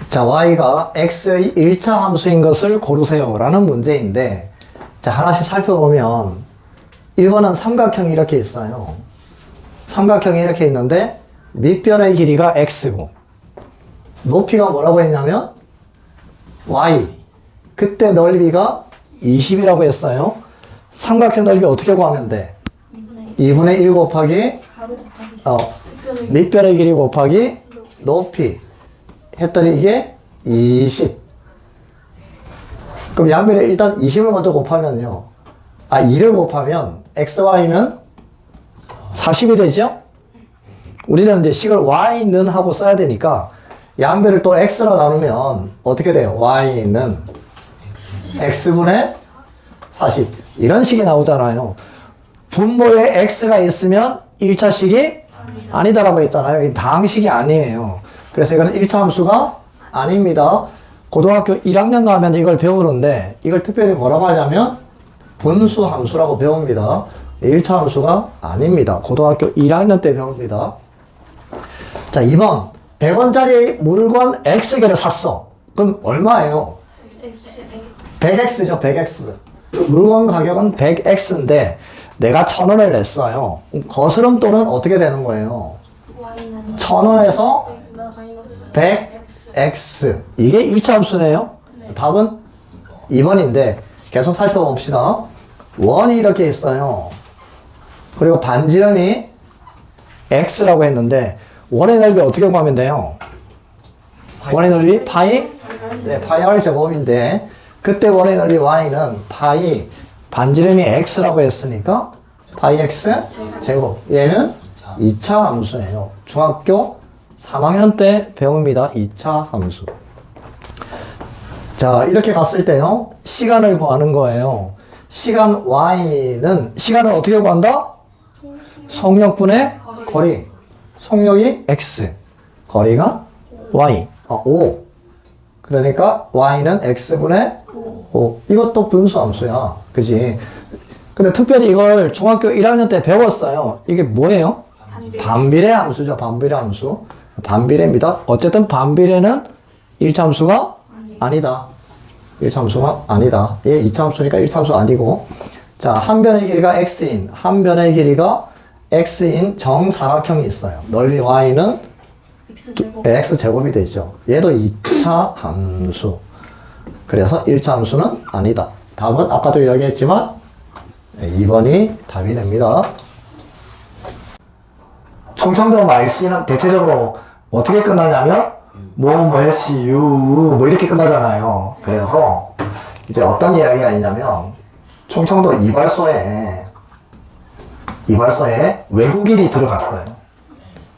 자, y가 x의 1차 함수인 것을 고르세요 라는 문제인데, 자, 하나씩 살펴보면 1번은 삼각형이 이렇게 있어요. 삼각형이 이렇게 있는데 밑변의 길이가 x고 높이가 뭐라고 했냐면 y, 그때 넓이가 20이라고 했어요. 삼각형 넓이 어떻게 구하면 돼? 2분의 1 곱하기 밑변의 길이 곱하기 높이 했더니 이게 20. 그럼 양변에 일단 20을 먼저 곱하면요, 2를 곱하면 xy는 40이 되죠? 우리는 이제 식을 y는 하고 써야 되니까 양변을 또 x로 나누면 어떻게 돼요? y는 x분의 40. 이런 식이 나오잖아요. 분모에 x가 있으면 1차식이 아니다라고 했잖아요. 이 다항식이 아니에요. 그래서 이거는 1차 함수가 아닙니다. 고등학교 1학년 가면 이걸 배우는데 이걸 특별히 뭐라고 하냐면 분수 함수라고 배웁니다. 1차 함수가 아닙니다. 고등학교 1학년 때 배웁니다. 자, 2번 100원짜리 물건 X개를 샀어. 그럼 얼마예요? 100X죠. 100X. 물건 가격은 100X인데 내가 1000원을 냈어요. 거스름돈은 어떻게 되는 거예요? 1000원에서 100X. 이게 1차 함수네요. 답은 2번인데 계속 살펴봅시다. 원이 이렇게 있어요. 그리고 반지름이 X라고 했는데 원의 넓이 어떻게 구하면 돼요? 원의 넓이 파이? 네, 파이 R 제곱인데 그때 원의 넓이 Y는 파이 반지름이 X라고 했으니까 파이 X 제곱. 얘는 2차 함수예요. 중학교 3학년 때 배웁니다. 2차 함수. 자, 이렇게 갔을 때요, 시간을 구하는 거예요. 시간 Y는, 시간을 어떻게 구한다? 속력분의 거리. 속력이 X, 거리가 Y, 5. 그러니까 Y는 X분의 5. 이것도 분수함수야. 그지? 근데 특별히 이걸 중학교 1학년 때 배웠어요. 이게 뭐예요? 반비례 함수죠. 반비례 함수. 반비례입니다. 어쨌든 반비례는 1차 함수가 아니다. 1차 함수가 아니다. 얘 2차 함수니까 1차 함수 아니고. 자, 한 변의 길이가 x인, 한 변의 길이가 x인 정사각형이 있어요. 넓이 y는 x제곱이 되죠. 얘도 2차 함수. 그래서 1차 함수는 아니다. 답은 아까도 이야기했지만 2번이 답이 됩니다. 충청도 말씨는 대체적으로 어떻게 끝나냐면 뭐 이렇게 끝나잖아요. 그래서 이제 어떤 이야기가 있냐면 충청도 이발소에 외국인이 들어갔어요.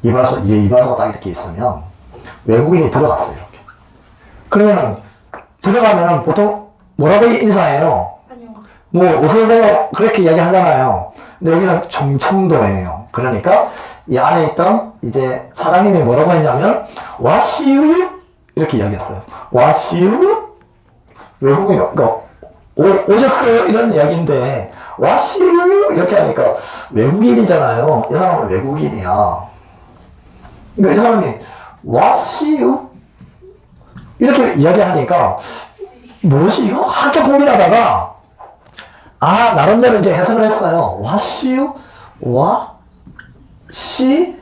이발소가 딱 이렇게 있으면 외국인이 들어갔어요. 이렇게. 그러면 들어가면은 보통 뭐라고 인사해요? 뭐 어서오세요 그렇게 이야기 하잖아요. 근데 여기는 충청도예요. 그러니까 이 안에 있던 이제 사장님이 뭐라고 했냐면 와시우 이렇게 이야기했어요. 와시우 외국인, 그러니까 오셨어요 이런 이야기인데 와시우 이렇게 하니까 외국인이잖아요. 이 사람은 외국인이야. 그러니까 이 사람이 와시우 이렇게 이야기하니까 뭐지 이거? 한참 고민하다가 나름대로 이제 해석을 했어요. 와시유? 와시유.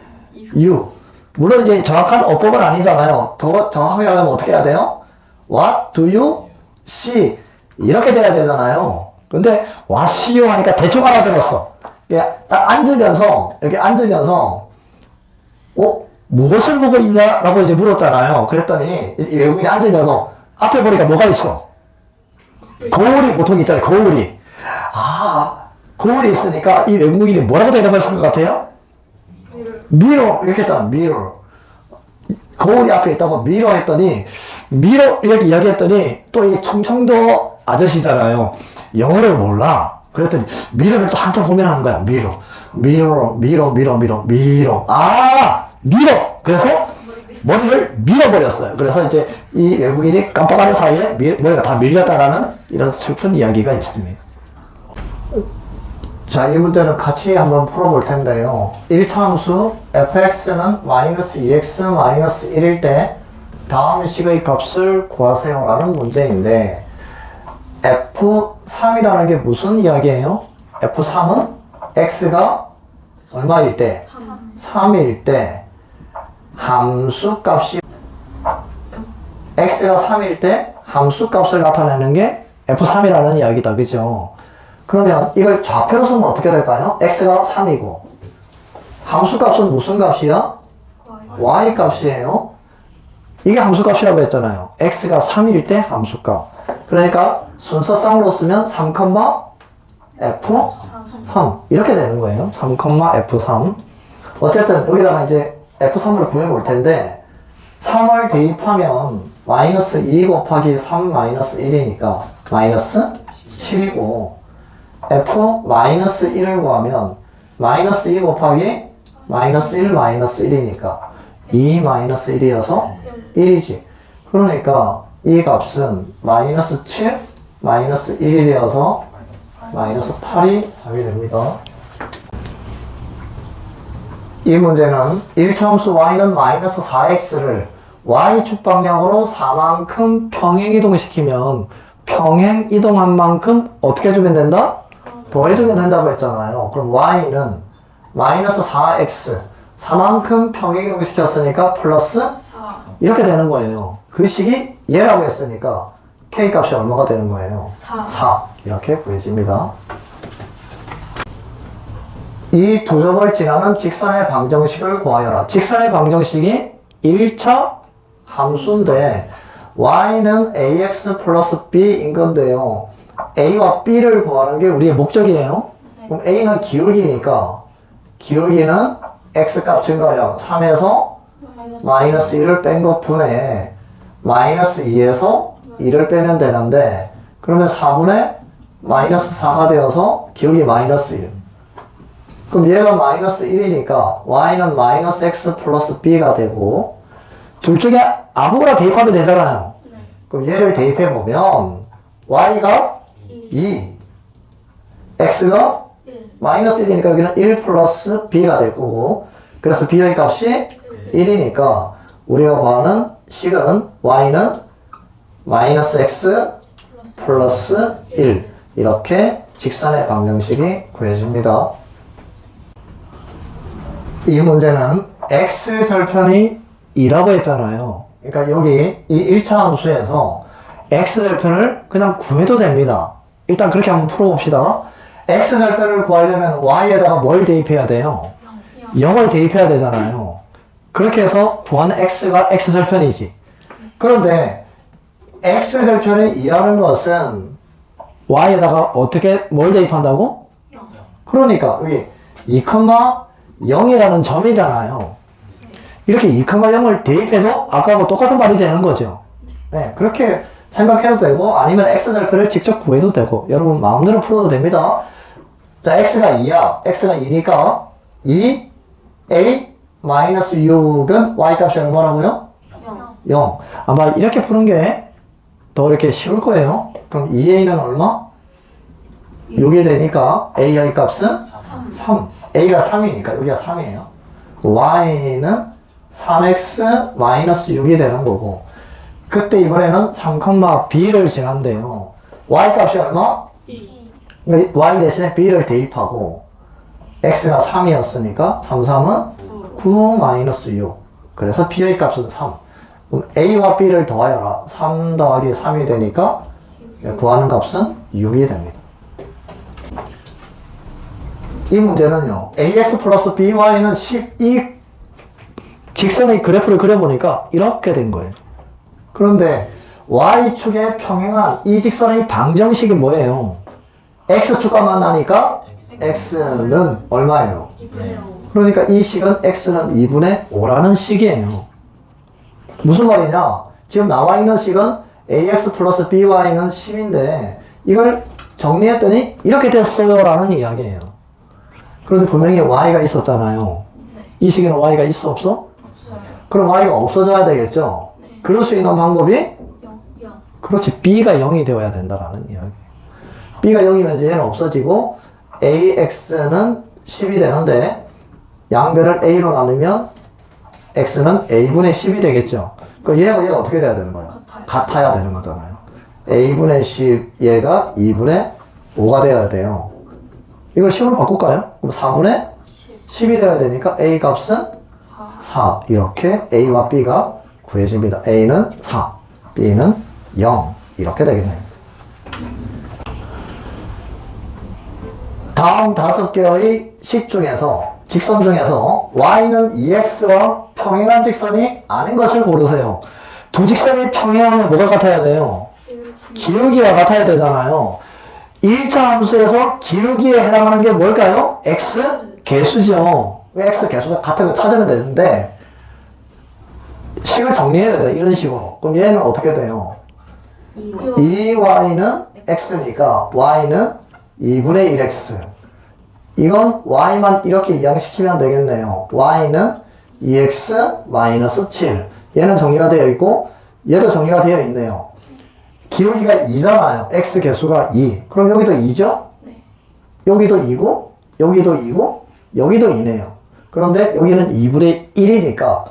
물론 이제 정확한 어법은 아니잖아요. 더 정확하게 하려면 어떻게 해야 돼요? What do you see? 이렇게 돼야 되잖아요. 근데 와시유 하니까 대충 알아들었어. 딱 여기 앉으면서 무엇을 보고 있냐? 라고 이제 물었잖아요. 그랬더니 이 외국인이 앉으면서 앞에 보니까 뭐가 있어? 거울이 보통 있잖아요. 거울이. 거울이 있으니까 이 외국인이 뭐라고 대답했을 것 같아요? 미러 이렇게 했잖아. 미러. 거울이 앞에 있다고 미러 했더니 미러 이렇게 이야기했더니 또 이 충청도 아저씨잖아요. 영어를 몰라. 그랬더니 미러를 또 한참 고민하는 거야. 미러. 그래서 머리를 밀어버렸어요. 그래서 이제 이 외국인이 깜빡하는 사이에 머리가 다 밀렸다라는 이런 슬픈 이야기가 있습니다. 자, 이 문제는 같이 한번 풀어볼 텐데요. 1차 함수 fx는 마이너스 2x 마이너스 1일 때 다음 식의 값을 구하세요 라는 문제인데 F3이라는 게 무슨 이야기예요? F3은 x가 얼마일 때? 3일 때 함수 값이 x가 3일 때 함수 값을 나타내는 게 F3이라는 이야기다. 그죠? 그러면 이걸 좌표로 쓰면 어떻게 될까요? x가 3이고 함수 값은 무슨 값이야? y 값이에요. 이게 함수 값이라고 했잖아요. x가 3일 때 함수 값. 그러니까 순서상으로 쓰면 3, F3 이렇게 되는 거예요. 3, F3. 어쨌든 여기다가 이제 F3을 구해볼 텐데 3을 대입하면 마이너스 2 곱하기 3 마이너스 1이니까 마이너스 7이고 F-1을 구하면 마이너스 2 곱하기 마이너스 1 마이너스 1이니까 2 마이너스 1이어서 1이지. 그러니까 이 값은 마이너스 7 마이너스 1이어서 마이너스 8이 답이 됩니다. 이 문제는 1차함수 y는 마이너스 4x를 y축 방향으로 4만큼 평행 이동시키면 평행 이동한 만큼 어떻게 해주면 된다? 더해주면 된다고 했잖아요. 그럼 y는 마이너스 4x 4만큼 평행 이동시켰으니까 플러스 4 이렇게 되는 거예요. 그 식이 얘라고 했으니까 k 값이 얼마가 되는 거예요? 4 이렇게 구해집니다. 이 두 점을 지나는 직선의 방정식을 구하여라. 직선의 방정식이 1차 함수인데 y는 ax 플러스 b인 건데요. a와 b를 구하는 게 우리의 목적이에요. 그럼 a는 기울기니까 기울기는 x값 증가량 3에서 마이너스 1을 뺀 것 분에 마이너스 2에서 1을 빼면 되는데 그러면 4분의 마이너스 4가 되어서 기울기 마이너스 1. 그럼 얘가 마이너스 1이니까 y는 마이너스 x 플러스 b가 되고 둘 중에 아무거나 대입하면 되잖아요. 그럼 얘를 대입해보면 y가 2 x가 마이너스 1이니까 여기는 1 플러스 b가 될 거고 그래서 b의 값이 1이니까 우리가 구하는 식은 y는 마이너스 x 플러스 1 이렇게 직선의 방정식이 구해집니다. 이 문제는 x절편이 2라고 했잖아요. 그러니까 여기 이 1차 함수에서 x절편을 그냥 구해도 됩니다. 일단 그렇게 한번 풀어봅시다. x절편을 구하려면 y에다가 뭘 대입해야 돼요? 0을 대입해야 되잖아요. 그렇게 해서 구하는 x가 x절편이지. 그런데 x절편이 2라는 것은 y에다가 어떻게 뭘 대입한다고? 0. 그러니까 여기 2,0이라는 점이잖아요. 이렇게 2,0을 대입해도 아까하고 똑같은 말이 되는 거죠. 네, 그렇게 생각해도 되고 아니면 x절편을 직접 구해도 되고 여러분 마음대로 풀어도 됩니다. 자, x가 2야. x가 2니까 2a 마이너스 6은 y 값이 얼마라고요? 0. 아마 이렇게 푸는 게 더 이렇게 쉬울 거예요. 그럼 2a는 얼마? 6이 되니까 a의 값은 3. a가 3이니까 여기가 3이에요. y는 3x 마이너스 6이 되는 거고 그때 이번에는 3,b를 지난대요. y 값이 얼마? 2. y 대신에 b를 대입하고 x가 3이었으니까 3, 3은 9 마이너스 6. 그래서 b의 값은 3. 그럼 a와 b를 더하여라. 3 더하기 3이 되니까 구하는 값은 6이 됩니다. 이 문제는요. ax 플러스 by는 12 직선의 그래프를 그려보니까 이렇게 된 거예요. 그런데 y축에 평행한 이 직선의 방정식이 뭐예요? x축과 만나니까 x는 얼마예요? 2분의 5. 그러니까 이 식은 x는 2분의 5라는 식이에요. 무슨 말이냐? 지금 나와 있는 식은 ax 플러스 by는 10인데 이걸 정리했더니 이렇게 됐어요 라는 이야기예요. 그런데 분명히 y가 있었잖아요. 이 식에는 y가 있어 없어? 없어요. 그럼 y가 없어져야 되겠죠? 네. 그럴 수 있는 방법이? 0. 그렇지. b가 0이 되어야 된다라는 이야기. b가 0이면 얘는 없어지고 ax는 10이 되는데 양변을 a로 나누면 x는 a분의 10이 되겠죠. 그럼 얘하고 얘가 어떻게 돼야 되는 거예요? 같아야 되는 거잖아요. a분의 10, 얘가 2분의 5가 돼야 돼요. 이걸 10으로 바꿀까요? 그럼 4분의 10이 돼야 되니까 a 값은 4. 이렇게 a와 b가 구해집니다. a는 4, b는 0. 이렇게 되겠네요. 다음 5개의 식 중에서, 직선 중에서 y는 2x와 평행한 직선이 아닌 것을 고르세요. 두 직선이 평행하면 뭐가 같아야 돼요? 기울기가 같아야 되잖아요. 1차 함수에서 기울기에 해당하는 게 뭘까요? x 개수죠. x 개수가 같은 거 찾으면 되는데 식을 정리해야 돼요. 이런 식으로. 그럼 얘는 어떻게 돼요? 2y는 x니까 y는 2분의 1x. 이건 y만 이렇게 이항시키면 되겠네요. y는 2x-7. 얘는 정리가 되어 있고 얘도 정리가 되어 있네요. 기울기가 2잖아요. x 개수가 2. 그럼 여기도 2죠? 네. 여기도 2고 여기도 2고 여기도 2네요. 그런데 여기는 2분의 1이니까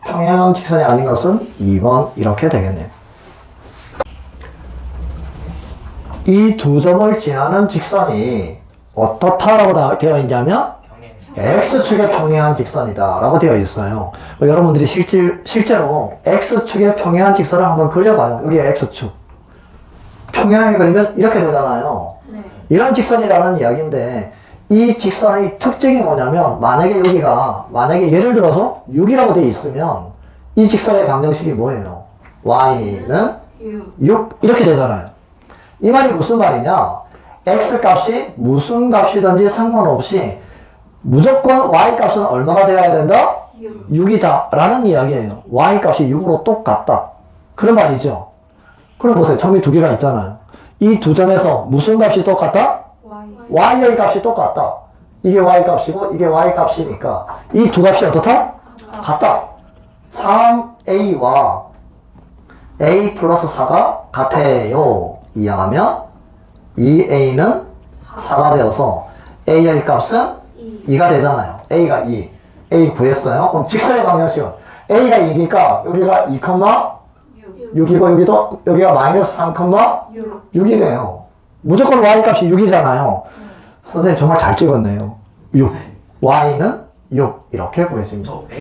평행한 직선이 아닌 것은 2번 이렇게 되겠네요. 이 두 점을 지나는 직선이 어떻다라고 되어 있냐면 X축에 평행한 직선이다 라고 되어 있어요. 여러분들이 실제로 X축에 평행한 직선을 한번 그려봐요. 여기 X축 평행하게 그리면 이렇게 되잖아요. 네. 이런 직선이라는 이야기인데 이 직선의 특징이 뭐냐면 만약에 예를 들어서 6이라고 되어 있으면 이 직선의 방정식이 뭐예요? y는 6 이렇게 되잖아요. 이 말이 무슨 말이냐? x 값이 무슨 값이든지 상관없이 무조건 y 값은 얼마가 되어야 된다? 6이다 라는 이야기예요. y 값이 6으로 똑같다 그런 말이죠. 그럼 보세요. 점이 두 개가 있잖아요. 이 두 점에서 무슨 값이 똑같다? y의 값이 똑같다. 이게 y 값이고 이게 y 값이니까 이 두 값이 어떻다? 같다. 3a와 a 플러스 4가 같아요. 이항하면 2a는 4가 되어서 a의 값은 2가 되잖아요. a가 2. a 구했어요. 그럼 직선의 방정식은 a가 2니까 여기가 2,6이고 여기가 마이너스 3,6이네요. 무조건 y 값이 6이잖아요. 선생님 정말 잘 찍었네요. 6. y는 6 이렇게 구해집니다.